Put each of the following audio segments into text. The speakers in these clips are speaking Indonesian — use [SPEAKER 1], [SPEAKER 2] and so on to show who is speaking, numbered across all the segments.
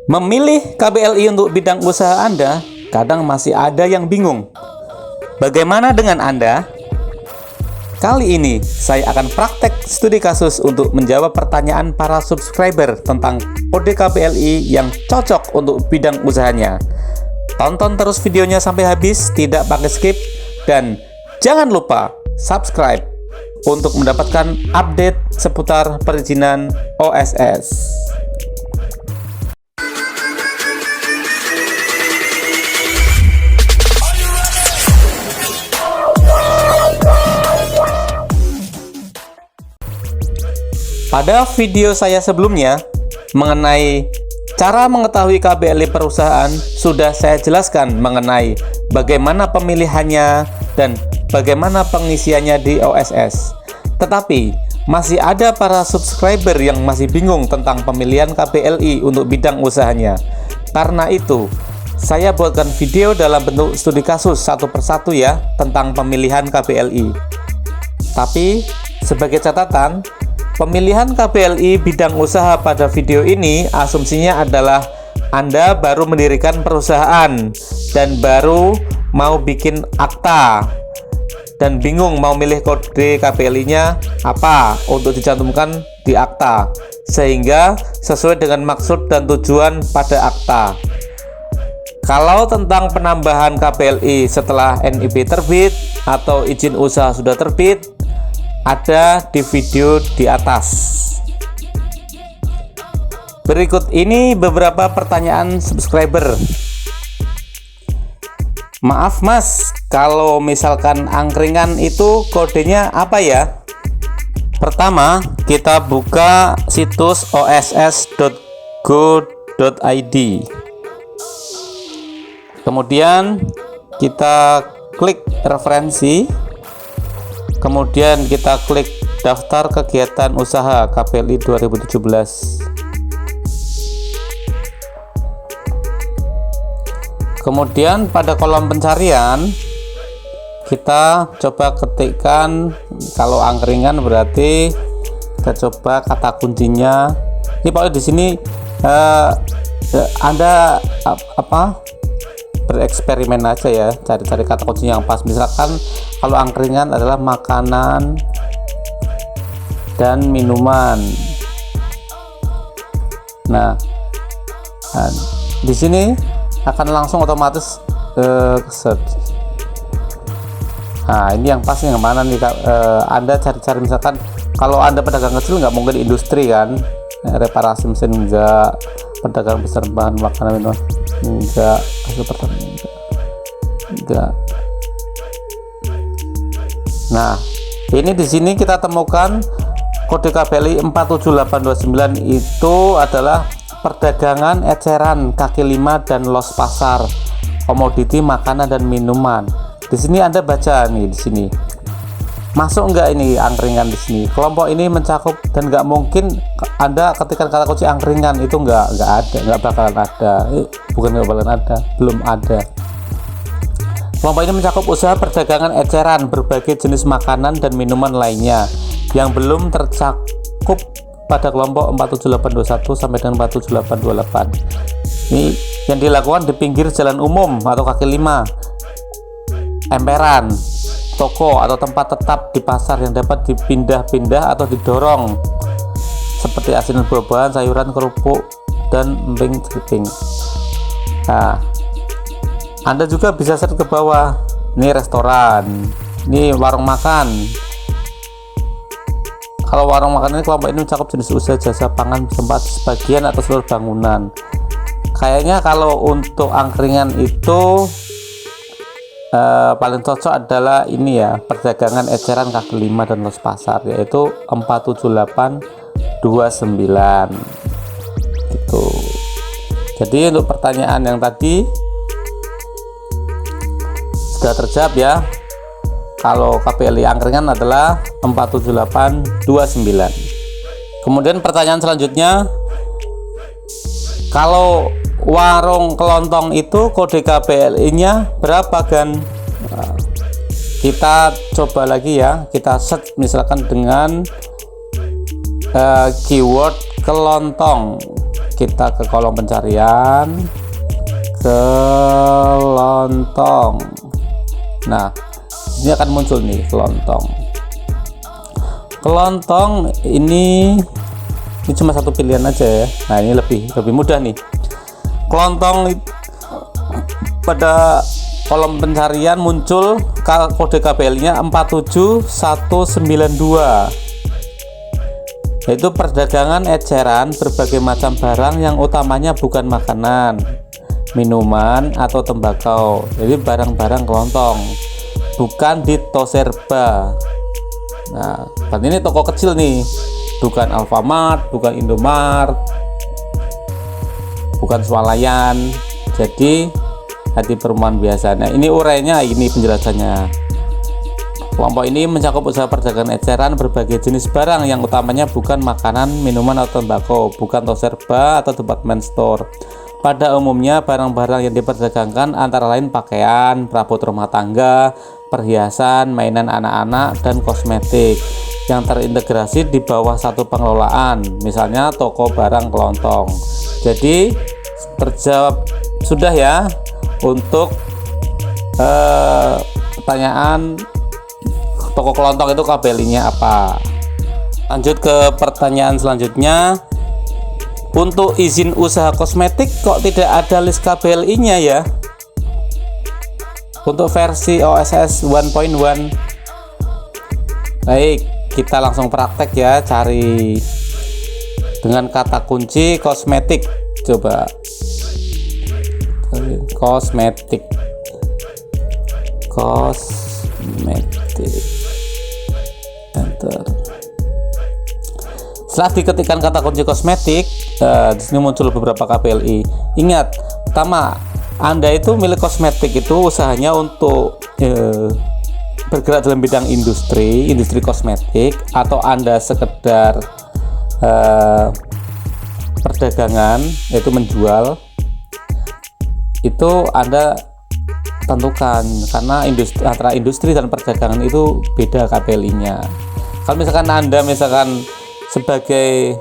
[SPEAKER 1] Memilih KBLI untuk bidang usaha Anda, kadang masih ada yang bingung. Bagaimana dengan Anda? Kali ini saya akan praktek studi kasus untuk menjawab pertanyaan para subscriber tentang kode KBLI yang cocok untuk bidang usahanya. Tonton terus videonya sampai habis, tidak pakai skip, dan jangan lupa subscribe untuk mendapatkan update seputar perizinan OSS. Pada video saya sebelumnya mengenai cara mengetahui KBLI perusahaan, sudah saya jelaskan mengenai bagaimana pemilihannya dan bagaimana pengisiannya di OSS. Tetapi masih ada para subscriber yang masih bingung tentang pemilihan KBLI untuk bidang usahanya. Karena itu, saya buatkan video dalam bentuk studi kasus satu persatu ya tentang pemilihan KBLI. Tapi sebagai catatan, pemilihan KBLI bidang usaha pada video ini asumsinya adalah Anda baru mendirikan perusahaan dan baru mau bikin akta dan bingung mau milih kode KBLI-nya apa untuk dicantumkan di akta sehingga sesuai dengan maksud dan tujuan pada akta. Kalau tentang penambahan KBLI setelah NIB terbit atau izin usaha sudah terbit, ada di video di atas. Berikut ini beberapa pertanyaan subscriber. Maaf mas, kalau misalkan angkringan itu kodenya apa ya? Pertama, kita buka situs oss.go.id. Kemudian kita klik referensi. Kemudian kita klik daftar kegiatan usaha KBLI 2017. Kemudian pada kolom pencarian kita coba ketikkan, kalau angkringan berarti kita coba kata kuncinya. Ini pokoknya di sini Anda bereksperimen aja ya, cari-cari kata kunci yang pas. Misalkan kalau angkringan adalah makanan dan minuman. Nah, di sini akan langsung otomatis search. Nah, ini yang pas yang mana nih? Anda cari-cari, misalkan kalau Anda pedagang kecil nggak mungkin industri kan, reparasi mesin enggak, pedagang besar bahan makanan minuman enggak, hasil pertanian enggak. Nah, ini di sini kita temukan kode KBLI 47829 itu adalah perdagangan eceran kaki lima dan los pasar, komoditi makanan dan minuman. Di sini Anda baca nih, di sini masuk enggak ini angkringan di sini. Kelompok ini mencakup dan nggak mungkin Anda ketikkan kata kunci angkringan itu nggak ada, nggak bakalan ada. Bukan nggak bakalan ada, belum ada. Kelompok ini mencakup usaha perdagangan eceran berbagai jenis makanan dan minuman lainnya yang belum tercakup pada kelompok 47821 sampai dengan 47828. Ini yang dilakukan di pinggir jalan umum atau kaki lima, emperan, toko atau tempat tetap di pasar yang dapat dipindah-pindah atau didorong seperti asinan buah-buahan, sayuran, kerupuk, dan emping jeping. Nah, Anda juga bisa search ke bawah. Ini restoran, ini warung makan. Kalau warung makan ini kelompok ini mencakup jenis usaha jasa pangan tempat sebagian atau seluruh bangunan. Kayaknya kalau untuk angkringan itu paling cocok adalah ini ya, perdagangan eceran kaki lima dan los pasar, yaitu 47829 gitu. Jadi untuk pertanyaan yang tadi sudah terjawab ya. Kalau KBLI angkringan adalah 47829. Kemudian pertanyaan selanjutnya, kalau warung kelontong itu kode KBLI-nya berapa kan? Nah, kita coba lagi ya, kita search misalkan dengan keyword kelontong. kita ke kolom pencarian, kelontong. Nah, ini akan muncul nih kelontong. Kelontong ini cuma satu pilihan aja ya. Nah, ini lebih mudah nih. Kelontong pada kolom pencarian muncul kode KPL-nya 47192, yaitu perdagangan eceran berbagai macam barang yang utamanya bukan makanan, minuman, atau tembakau. Jadi barang-barang kelontong, bukan di Toserba. Nah, kan ini toko kecil nih, bukan Alfamart, bukan Indomart, bukan Swalayan. Jadi hati perumahan biasa. Nah, ini urainya, ini penjelasannya. Kelompok ini mencakup usaha perdagangan eceran berbagai jenis barang yang utamanya bukan makanan, minuman, atau tembakau, bukan Toserba atau department store. Pada umumnya barang-barang yang diperdagangkan antara lain pakaian, perabot rumah tangga, perhiasan, mainan anak-anak, dan kosmetik yang terintegrasi di bawah satu pengelolaan, misalnya toko barang kelontong. Jadi terjawab sudah ya untuk pertanyaan toko kelontong itu KPL-nya apa. Lanjut ke pertanyaan selanjutnya. Untuk izin usaha kosmetik kok tidak ada list KPLI-nya ya? Untuk versi OSS 1.1. Baik, kita langsung praktek ya, cari dengan kata kunci kosmetik. Coba kosmetik. Enter. Setelah diketikkan kata kunci kosmetik, di sini muncul beberapa KPLI. Ingat, pertama, Anda itu milik kosmetik itu usahanya untuk bergerak dalam bidang industri kosmetik, atau Anda sekedar perdagangan, yaitu menjual, itu Anda tentukan, karena antara industri dan perdagangan itu beda KPLI-nya. Kalau misalkan Anda sebagai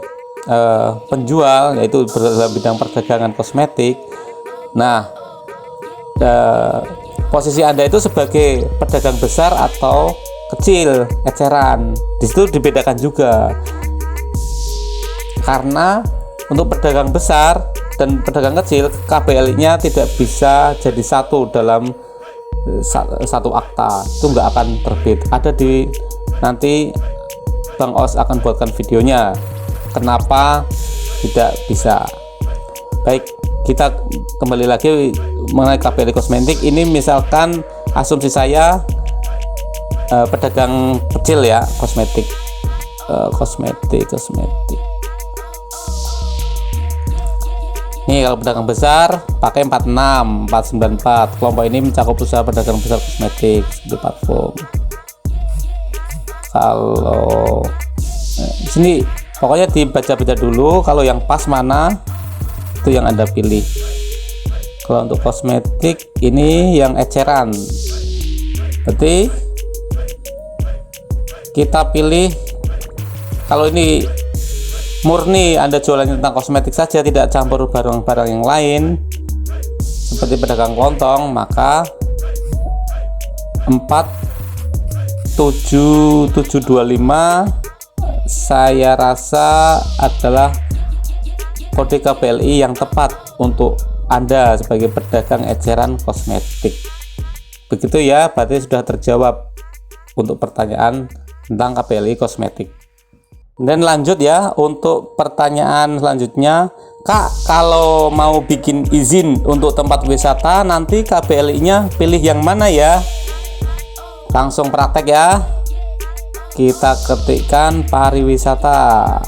[SPEAKER 1] penjual, yaitu dalam bidang perdagangan kosmetik, nah posisi Anda itu sebagai pedagang besar atau kecil, eceran, di situ dibedakan juga, karena untuk pedagang besar dan pedagang kecil KPL-nya tidak bisa jadi satu dalam satu akta, itu nggak akan terbit. Ada di nanti Bang Os akan buatkan videonya kenapa tidak bisa. Baik, kita kembali lagi mengenai KPL kosmetik. Ini misalkan asumsi saya pedagang kecil ya, kosmetik. Nih, kalau pedagang besar pakai 46, 494. Kelompok ini mencakup usaha pedagang besar kosmetik seperti parfum. Kalau di sini pokoknya dibaca-baca dulu, kalau yang pas mana itu yang Anda pilih. Kalau untuk kosmetik ini yang eceran, berarti kita pilih. Kalau ini murni Anda jualannya tentang kosmetik saja, tidak campur barang-barang yang lain seperti pedagang kelontong, maka 47725 saya rasa adalah kode KPLI yang tepat untuk Anda sebagai pedagang eceran kosmetik. Begitu ya, berarti sudah terjawab untuk pertanyaan tentang KPLI kosmetik. Dan lanjut ya untuk pertanyaan selanjutnya. Kak, kalau mau bikin izin untuk tempat wisata, nanti KPLI-nya pilih yang mana ya? Langsung praktek ya. Kita ketikkan pariwisata.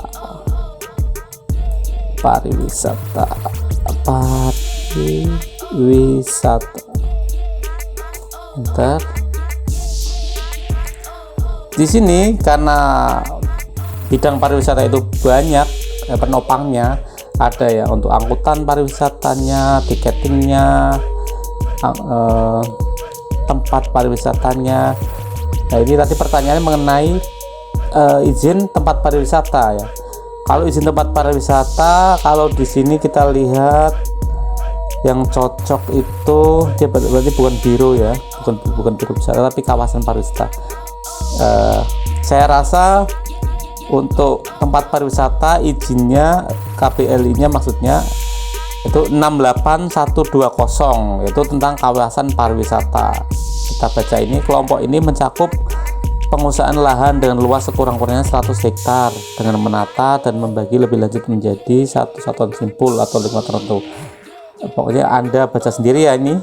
[SPEAKER 1] Bentar. Di sini karena bidang pariwisata itu banyak penopangnya, ada ya untuk angkutan pariwisatanya, tiketingnya, tempat pariwisatanya. Nah, ini tadi pertanyaannya mengenai izin tempat pariwisata ya. Kalau izin tempat pariwisata, kalau di sini kita lihat yang cocok itu dia berarti bukan biro ya, bukan biro wisata tapi kawasan pariwisata. Saya rasa untuk tempat pariwisata izinnya KPLI-nya maksudnya itu 68120, yaitu tentang kawasan pariwisata. Kita baca ini, kelompok ini mencakup pengusahaan lahan dengan luas sekurang-kurangnya 100 hektar dengan menata dan membagi lebih lanjut menjadi satu satuan simpul atau lingkungan tertentu. Pokoknya Anda baca sendiri ya, ini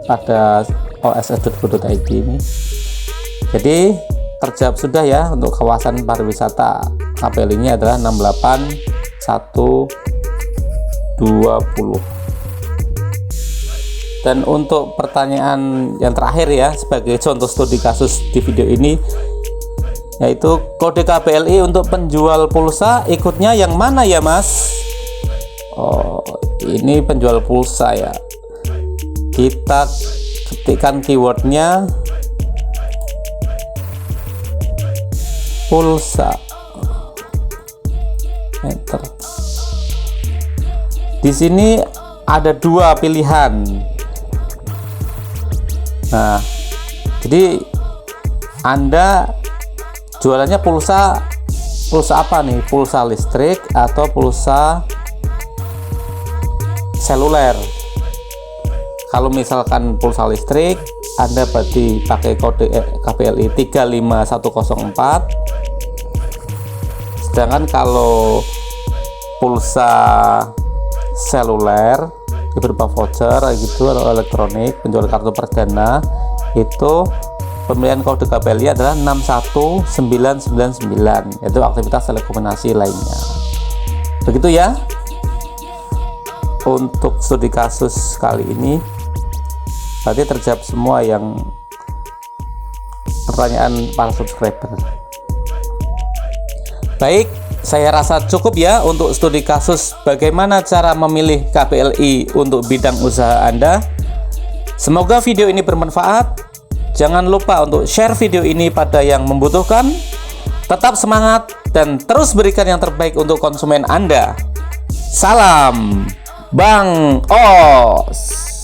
[SPEAKER 1] pada oss.go.id ini. Jadi terjawab sudah ya untuk kawasan pariwisata. KPL ini adalah 68120. Dan untuk pertanyaan yang terakhir ya, sebagai contoh studi kasus di video ini, yaitu kode KPLI untuk penjual pulsa ikutnya yang mana ya Mas? Oh, ini penjual pulsa ya. Kita ketikkan keywordnya pulsa, enter. Di sini ada dua pilihan. Nah, jadi Anda jualannya pulsa apa nih? Pulsa listrik atau pulsa seluler? Kalau misalkan pulsa listrik, Anda berarti pakai kode KPLI 35104. Sedangkan kalau pulsa seluler berupa voucher gitu atau elektronik, penjual kartu perdana, itu pemilihan kode KPLI adalah 61999, yaitu aktivitas telekomunikasi lainnya. Begitu ya untuk studi kasus kali ini. Berarti terjawab semua yang pertanyaan para subscriber. Baik, saya rasa cukup ya untuk studi kasus bagaimana cara memilih KPLI untuk bidang usaha Anda. Semoga video ini bermanfaat. Jangan lupa untuk share video ini pada yang membutuhkan. Tetap semangat dan terus berikan yang terbaik untuk konsumen Anda. Salam Bang Os.